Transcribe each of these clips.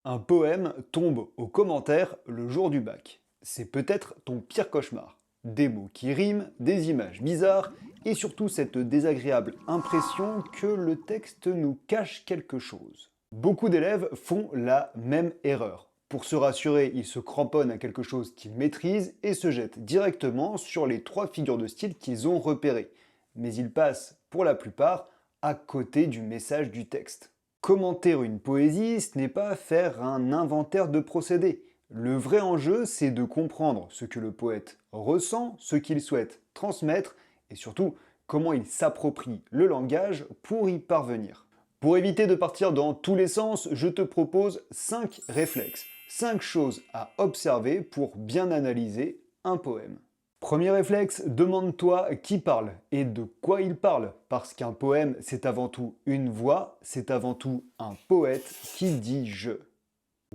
Un poème tombe aux commentaires le jour du bac. C'est peut-être ton pire cauchemar. Des mots qui riment, des images bizarres, et surtout cette désagréable impression que le texte nous cache quelque chose. Beaucoup d'élèves font la même erreur. Pour se rassurer, ils se cramponnent à quelque chose qu'ils maîtrisent et se jettent directement sur les trois figures de style qu'ils ont repérées. Mais ils passent, pour la plupart, à côté du message du texte. Commenter une poésie, ce n'est pas faire un inventaire de procédés. Le vrai enjeu, c'est de comprendre ce que le poète ressent, ce qu'il souhaite transmettre, et surtout comment il s'approprie le langage pour y parvenir. Pour éviter de partir dans tous les sens, je te propose 5 réflexes, 5 choses à observer pour bien analyser un poème. Premier réflexe, demande-toi qui parle et de quoi il parle, parce qu'un poème, c'est avant tout une voix, c'est avant tout un poète qui dit je.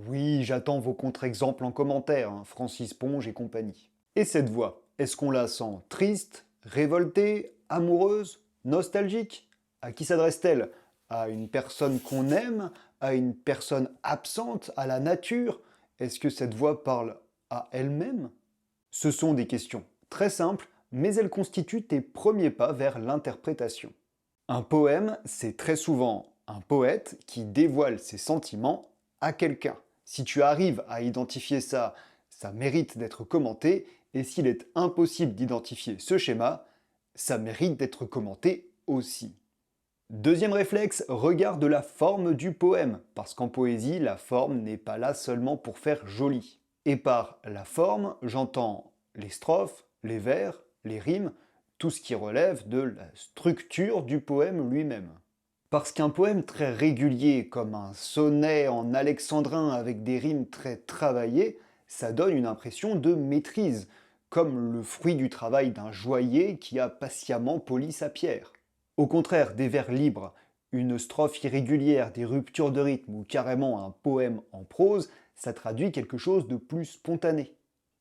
Oui, j'attends vos contre-exemples en commentaire, hein, Francis Ponge et compagnie. Et cette voix, est-ce qu'on la sent triste, révoltée, amoureuse, nostalgique? À qui s'adresse-t-elle? À une personne qu'on aime? À une personne absente? À la nature? Est-ce que cette voix parle à elle-même? Ce sont des questions très simples, mais elles constituent tes premiers pas vers l'interprétation. Un poème, c'est très souvent un poète qui dévoile ses sentiments à quelqu'un. Si tu arrives à identifier ça, ça mérite d'être commenté, et s'il est impossible d'identifier ce schéma, ça mérite d'être commenté aussi. Deuxième réflexe, regarde la forme du poème, parce qu'en poésie, la forme n'est pas là seulement pour faire joli. Et par la forme, j'entends les strophes, les vers, les rimes, tout ce qui relève de la structure du poème lui-même. Parce qu'un poème très régulier, comme un sonnet en alexandrin avec des rimes très travaillées, ça donne une impression de maîtrise, comme le fruit du travail d'un joaillier qui a patiemment poli sa pierre. Au contraire, des vers libres, une strophe irrégulière, des ruptures de rythme ou carrément un poème en prose, ça traduit quelque chose de plus spontané.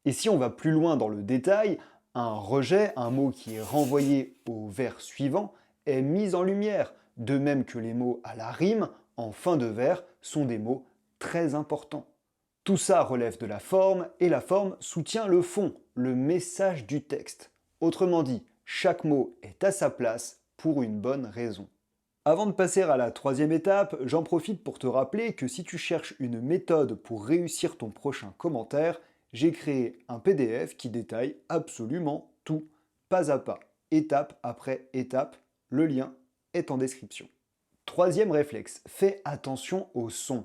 Et si on va plus loin dans le détail, un rejet, un mot qui est renvoyé au vers suivant, est mis en lumière, de même que les mots à la rime, en fin de vers, sont des mots très importants. Tout ça relève de la forme, et la forme soutient le fond, le message du texte. Autrement dit, chaque mot est à sa place pour une bonne raison. Avant de passer à la troisième étape, j'en profite pour te rappeler que si tu cherches une méthode pour réussir ton prochain commentaire, j'ai créé un PDF qui détaille absolument tout, pas à pas, étape après étape. Le lien est en description. Troisième réflexe, fais attention au son.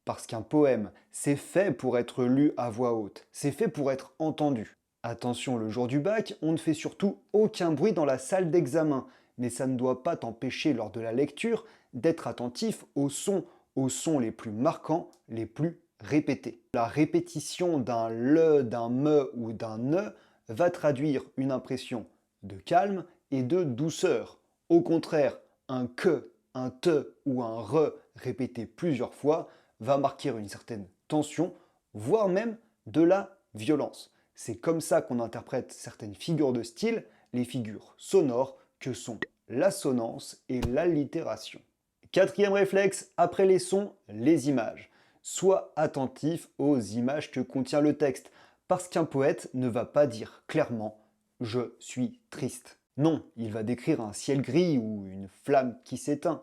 Parce qu'un poème, c'est fait pour être lu à voix haute, c'est fait pour être entendu. Attention, le jour du bac, on ne fait surtout aucun bruit dans la salle d'examen, mais ça ne doit pas t'empêcher lors de la lecture d'être attentif aux sons les plus marquants, les plus répétés. La répétition d'un le, d'un me ou d'un ne va traduire une impression de calme et de douceur. Au contraire, un que, un te ou un re répété plusieurs fois va marquer une certaine tension, voire même de la violence. C'est comme ça qu'on interprète certaines figures de style, les figures sonores que sont l'assonance et l'allitération. Quatrième réflexe, après les sons, les images. Sois attentif aux images que contient le texte, parce qu'un poète ne va pas dire clairement « je suis triste ». Non, il va décrire un ciel gris ou une flamme qui s'éteint.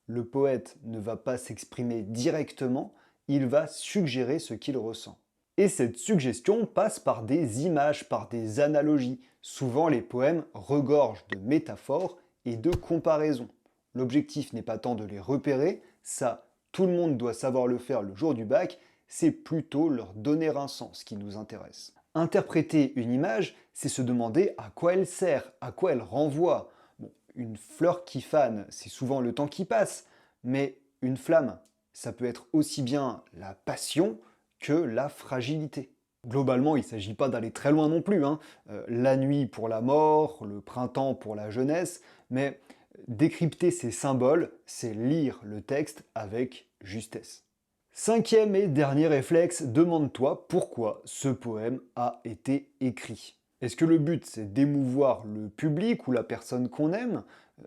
Le poète ne va pas s'exprimer directement, il va suggérer ce qu'il ressent. Et cette suggestion passe par des images, par des analogies. Souvent les poèmes regorgent de métaphores et de comparaisons. L'objectif n'est pas tant de les repérer, ça tout le monde doit savoir le faire le jour du bac, c'est plutôt leur donner un sens qui nous intéresse. Interpréter une image, c'est se demander à quoi elle sert, à quoi elle renvoie. Bon, une fleur qui fane, c'est souvent le temps qui passe, mais une flamme, ça peut être aussi bien la passion que la fragilité. Globalement, il ne s'agit pas d'aller très loin non plus, hein. La nuit pour la mort, le printemps pour la jeunesse, mais décrypter ces symboles, c'est lire le texte avec justesse. Cinquième et dernier réflexe, demande-toi pourquoi ce poème a été écrit. Est-ce que le but c'est d'émouvoir le public ou la personne qu'on aime,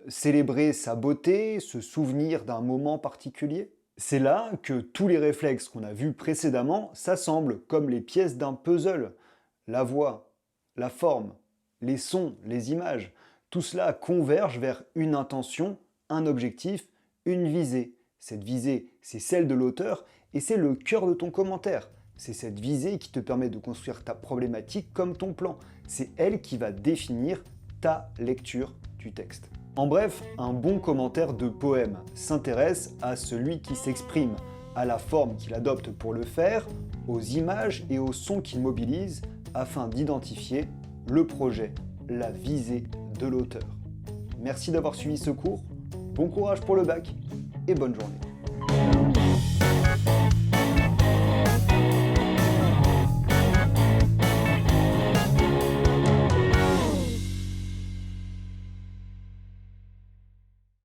célébrer sa beauté, se souvenir d'un moment particulier? C'est là que tous les réflexes qu'on a vus précédemment s'assemblent comme les pièces d'un puzzle. La voix, la forme, les sons, les images, tout cela converge vers une intention, un objectif, une visée. Cette visée, c'est celle de l'auteur et c'est le cœur de ton commentaire. C'est cette visée qui te permet de construire ta problématique comme ton plan. C'est elle qui va définir ta lecture du texte. En bref, un bon commentaire de poème s'intéresse à celui qui s'exprime, à la forme qu'il adopte pour le faire, aux images et aux sons qu'il mobilise afin d'identifier le projet, la visée de l'auteur. Merci d'avoir suivi ce cours, bon courage pour le bac et bonne journée.